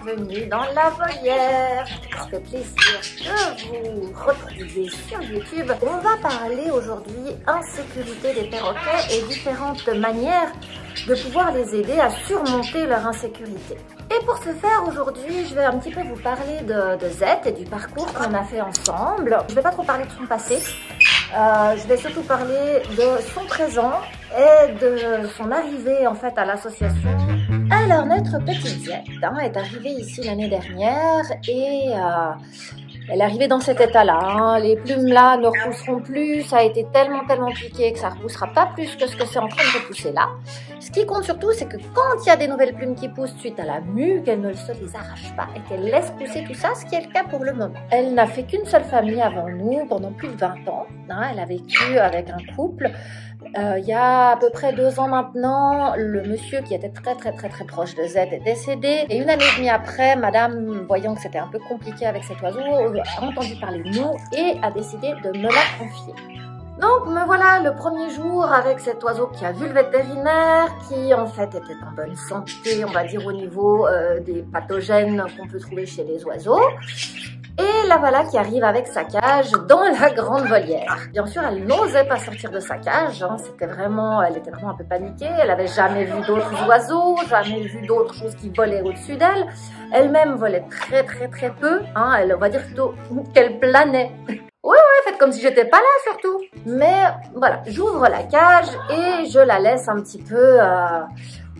bienvenue dans la volière. Ça fait plaisir de vous retrouver sur YouTube. On va parler aujourd'hui insécurité des perroquets et différentes manières de pouvoir les aider à surmonter leur insécurité. Et pour ce faire, aujourd'hui, je vais un petit peu vous parler de Z et du parcours qu'on a fait ensemble. Je ne vais pas trop parler de son passé. Je vais surtout parler de son présent et de son arrivée en fait à l'association. Alors notre petite Z est arrivée ici l'année dernière et elle est arrivée dans cet état-là. Les plumes là ne repousseront plus. Ça a été tellement piqué que ça ne repoussera pas plus que ce que c'est en train de repousser là. Ce qui compte surtout, c'est que quand il y a des nouvelles plumes qui poussent suite à la mue, qu'elle ne se les arrache pas et qu'elle laisse pousser tout ça, ce qui est le cas pour le moment. Elle n'a fait qu'une seule famille avant nous pendant plus de 20 ans. Elle a vécu avec un couple. Il y a à peu près 2 ans maintenant, le monsieur qui était très proche de Z est décédé. Et 1 année et demie après, madame, voyant que c'était un peu compliqué avec cet oiseau, a entendu parler de nous et a décidé de me la confier. Donc me voilà le premier jour avec cet oiseau qui a vu le vétérinaire, qui en fait était en bonne santé, on va dire au niveau des pathogènes qu'on peut trouver chez les oiseaux. Et la voilà qui arrive avec sa cage dans la grande volière. Bien sûr, elle n'osait pas sortir de sa cage, elle était vraiment un peu paniquée, elle n'avait jamais vu d'autres oiseaux, jamais vu d'autres choses qui volaient au-dessus d'elle. Elle-même volait très peu, on va dire plutôt qu'elle planait. Ouais, faites comme si j'étais pas là surtout. Mais voilà, j'ouvre la cage et je la laisse un petit peu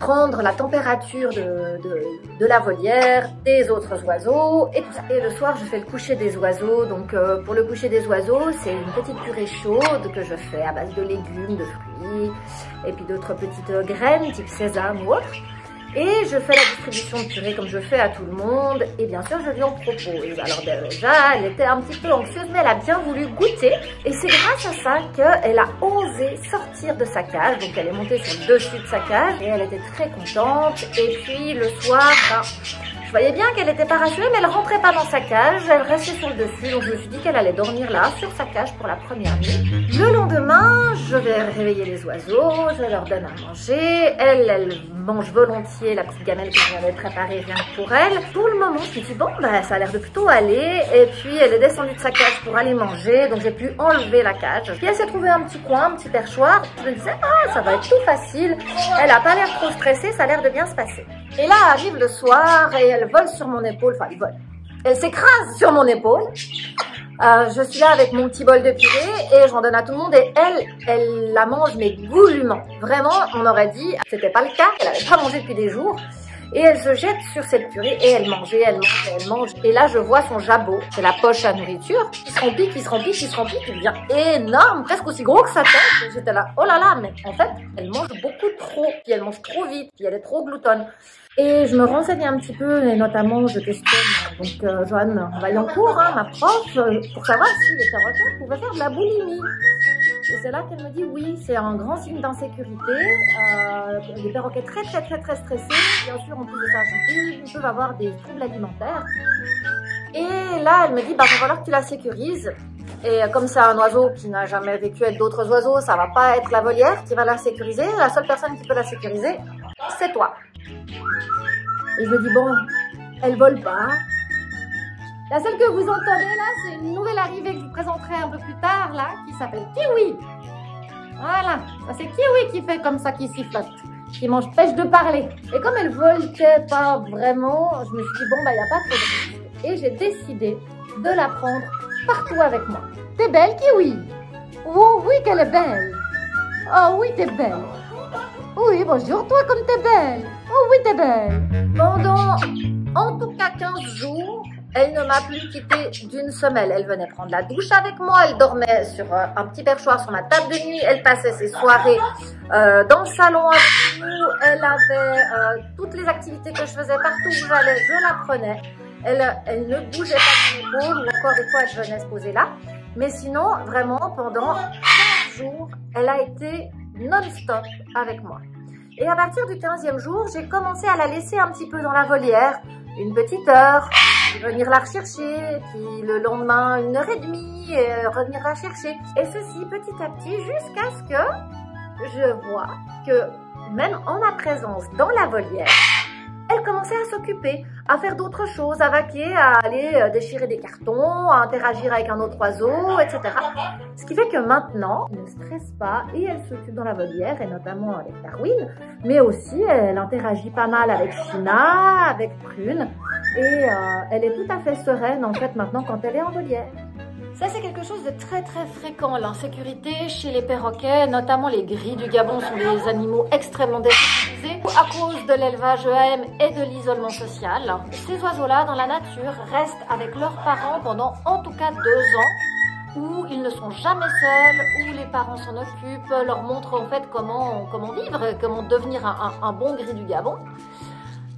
prendre la température de la volière, des autres oiseaux et tout ça. Et le soir, je fais le coucher des oiseaux. Donc pour le coucher des oiseaux, c'est une petite purée chaude que je fais à base de légumes, de fruits et puis d'autres petites graines type sésame ou autre. Et je fais la distribution de purée comme je fais à tout le monde. Et bien sûr, je lui en propose. Alors déjà, elle était un petit peu anxieuse, mais elle a bien voulu goûter. Et c'est grâce à ça qu'elle a osé sortir de sa cage. Donc elle est montée sur le dessus de sa cage et elle était très contente. Et puis le soir, je voyais bien qu'elle n'était pas rassurée, mais elle rentrait pas dans sa cage. Elle restait sur le dessus. Donc je me suis dit qu'elle allait dormir là, sur sa cage pour la première nuit. Le lendemain, je vais réveiller les oiseaux. Je leur donne à manger. Elle mange volontiers la petite gamelle que j'avais préparée rien que pour elle. Pour le moment, je me suis dit, bon, ça a l'air de plutôt aller. Et puis, elle est descendue de sa cage pour aller manger. Donc, j'ai pu enlever la cage. Puis, elle s'est trouvée un petit coin, un petit perchoir. Je me disais, ça va être tout facile. Elle a pas l'air trop stressée, ça a l'air de bien se passer. Et là, arrive le soir et elle vole sur mon épaule. Enfin, elle vole. Elle s'écrase sur mon épaule. Je suis là avec mon petit bol de purée et j'en donne à tout le monde et elle la mange mais goulûment. Vraiment, on aurait dit, c'était pas le cas, elle n'avait pas mangé depuis des jours. Et elle se jette sur cette purée et elle mange, elle mange. Et là, je vois son jabot, c'est la poche à nourriture, qui se remplit, il devient énorme, presque aussi gros que sa tête. J'étais là, oh là là, mais en fait, elle mange beaucoup trop, puis elle mange trop vite, puis elle est trop gloutonne. Et je me renseignais un petit peu, et notamment je questionne Joanne Vaillancourt, ma prof, pour savoir si les perroquets pouvaient faire de la boulimie. Et c'est là qu'elle me dit oui, c'est un grand signe d'insécurité. Les perroquets très stressés, bien sûr en plus de ça, ils peuvent avoir des troubles alimentaires. Et là, elle me dit, va falloir que tu la sécurises. Et comme c'est un oiseau qui n'a jamais vécu avec d'autres oiseaux, ça va pas être la volière qui va la sécuriser. La seule personne qui peut la sécuriser, c'est toi. Et je me dis, bon, elle vole pas. La seule que vous entendez là, c'est une nouvelle arrivée que je vous présenterai un peu plus tard là, qui s'appelle Kiwi. Voilà, c'est Kiwi qui fait comme ça, qui sifflote, qui mange pêche de parler. Et comme elle voltait pas vraiment, je me suis dit, bon, il n'y a pas trop de risque. Et j'ai décidé de la prendre partout avec moi. T'es belle, Kiwi? Oh oui, qu'elle est belle. Oh oui, t'es belle. Oui, bonjour, toi, comme t'es belle. Oh oui, t'es belle. Pendant, en tout cas, 15 jours, elle ne m'a plus quittée d'une semelle. Elle venait prendre la douche avec moi, elle dormait sur un petit perchoir sur ma table de nuit, elle passait ses soirées dans le salon avec nous, elle avait toutes les activités que je faisais partout où j'allais, je la prenais. Elle ne bougeait pas de mon épaule, ou encore des fois elle venait se poser là. Mais sinon, vraiment, pendant 15 jours, elle a été non-stop avec moi. Et à partir du 15e jour, j'ai commencé à la laisser un petit peu dans la volière, une petite heure, venir la rechercher, puis le lendemain, 1h30, et revenir la chercher. Et ceci petit à petit, jusqu'à ce que je vois que même en ma présence dans la volière, elle commençait à s'occuper, à faire d'autres choses, à vaquer, à aller déchirer des cartons, à interagir avec un autre oiseau, etc. Ce qui fait que maintenant, elle ne stresse pas et elle s'occupe dans la volière, et notamment avec Darwin, mais aussi elle interagit pas mal avec China, avec Prune, et elle est tout à fait sereine en fait maintenant quand elle est en volière. Ça, c'est quelque chose de très fréquent, l'insécurité chez les perroquets, notamment les gris du Gabon sont des animaux extrêmement déséquilibrés à cause de l'élevage EM et de l'isolement social. Ces oiseaux-là, dans la nature, restent avec leurs parents pendant en tout cas 2 ans, où ils ne sont jamais seuls, où les parents s'en occupent, leur montrent en fait comment vivre, comment devenir un bon gris du Gabon.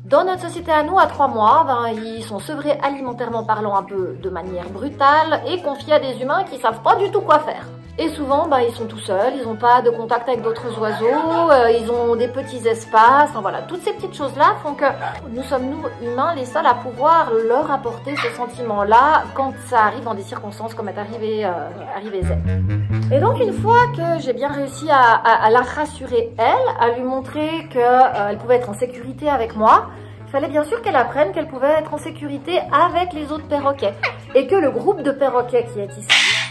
Dans notre société à nous, à 3 mois, ils sont sevrés alimentairement parlant un peu de manière brutale et confiés à des humains qui savent pas du tout quoi faire. Et souvent, ils sont tout seuls, ils n'ont pas de contact avec d'autres oiseaux, ils ont des petits espaces, voilà, toutes ces petites choses-là font que nous sommes, nous, humains, les seuls à pouvoir leur apporter ce sentiment-là quand ça arrive dans des circonstances comme est arrivé Z. Et donc, une fois que j'ai bien réussi à la rassurer, elle, à lui montrer qu'elle pouvait être en sécurité avec moi, il fallait bien sûr qu'elle apprenne qu'elle pouvait être en sécurité avec les autres perroquets et que le groupe de perroquets qui est ici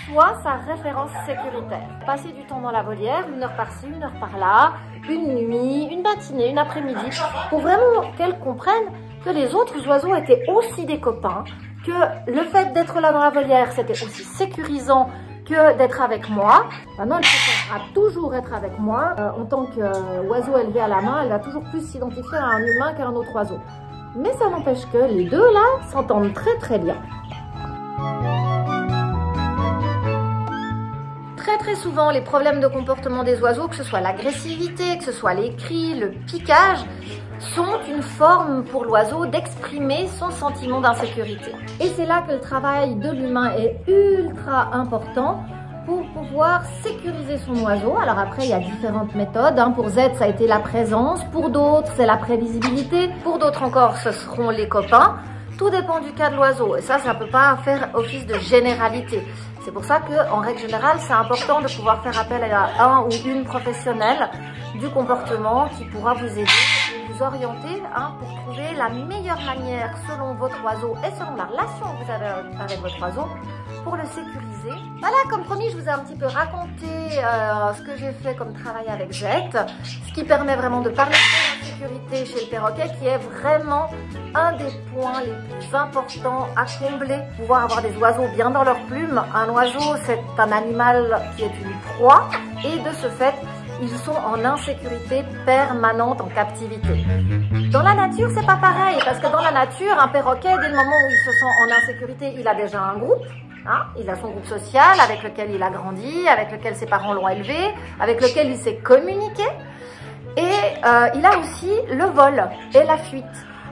soit sa référence sécuritaire. Passer du temps dans la volière, 1 heure par-ci, 1 heure par-là, une nuit, une matinée, une après-midi, pour vraiment qu'elle comprenne que les autres oiseaux étaient aussi des copains, que le fait d'être là dans la volière, c'était aussi sécurisant que d'être avec moi. Maintenant, elle préférera toujours être avec moi. En tant qu'oiseau élevé à la main, elle va toujours plus s'identifier à un humain qu'à un autre oiseau. Mais ça n'empêche que les deux là s'entendent très bien. Très souvent, les problèmes de comportement des oiseaux, que ce soit l'agressivité, que ce soit les cris, le piquage, sont une forme pour l'oiseau d'exprimer son sentiment d'insécurité. Et c'est là que le travail de l'humain est ultra important pour pouvoir sécuriser son oiseau. Alors après, il y a différentes méthodes. Pour Z, ça a été la présence. Pour d'autres, c'est la prévisibilité. Pour d'autres encore, ce seront les copains. Tout dépend du cas de l'oiseau. Et ça ne peut pas faire office de généralité. C'est pour ça qu'en règle générale, c'est important de pouvoir faire appel à un ou une professionnelle du comportement qui pourra vous aider et vous orienter pour trouver la meilleure manière selon votre oiseau et selon la relation que vous avez avec votre oiseau pour le sécuriser. Voilà, comme promis, je vous ai un petit peu raconté ce que j'ai fait comme travail avec Z, ce qui permet vraiment de parler de la sécurité chez le perroquet, qui est vraiment un des points les plus importants à combler. Pouvoir avoir des oiseaux bien dans leurs plumes. Un oiseau, c'est un animal qui est une proie et de ce fait, ils sont en insécurité permanente, en captivité. Dans la nature, c'est pas pareil, parce que dans la nature, un perroquet, dès le moment où il se sent en insécurité, il a déjà un groupe. Il a son groupe social avec lequel il a grandi, avec lequel ses parents l'ont élevé, avec lequel il s'est communiqué. Et il a aussi le vol et la fuite.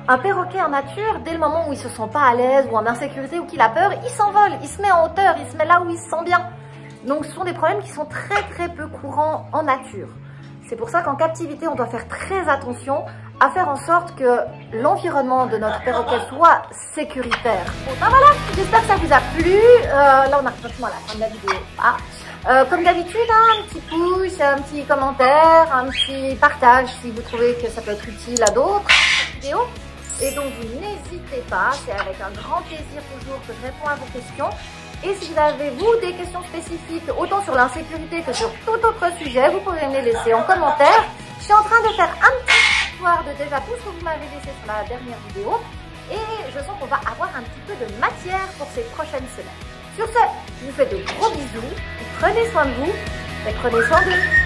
Un perroquet en nature, dès le moment où il se sent pas à l'aise ou en insécurité ou qu'il a peur, il s'envole, il se met en hauteur, il se met là où il se sent bien. Donc ce sont des problèmes qui sont très peu courants en nature. C'est pour ça qu'en captivité, on doit faire très attention à faire en sorte que l'environnement de notre perroquet soit sécuritaire. Bon, voilà, j'espère que ça vous a plu. Là, on arrive pratiquement à la fin de la vidéo. Comme d'habitude, un petit pouce, un petit commentaire, un petit partage si vous trouvez que ça peut être utile à d'autres vidéos. Et donc, vous n'hésitez pas, c'est avec un grand plaisir toujours que je réponds à vos questions. Et si vous avez, vous, des questions spécifiques, autant sur l'insécurité que sur tout autre sujet, vous pouvez me les laisser en commentaire. Je suis en train de faire un petit histoire de déjà tout ce que vous m'avez laissé sur la dernière vidéo. Et je sens qu'on va avoir un petit peu de matière pour ces prochaines semaines. Sur ce, je vous fais de gros bisous. Prenez soin de vous et prenez soin d'eux.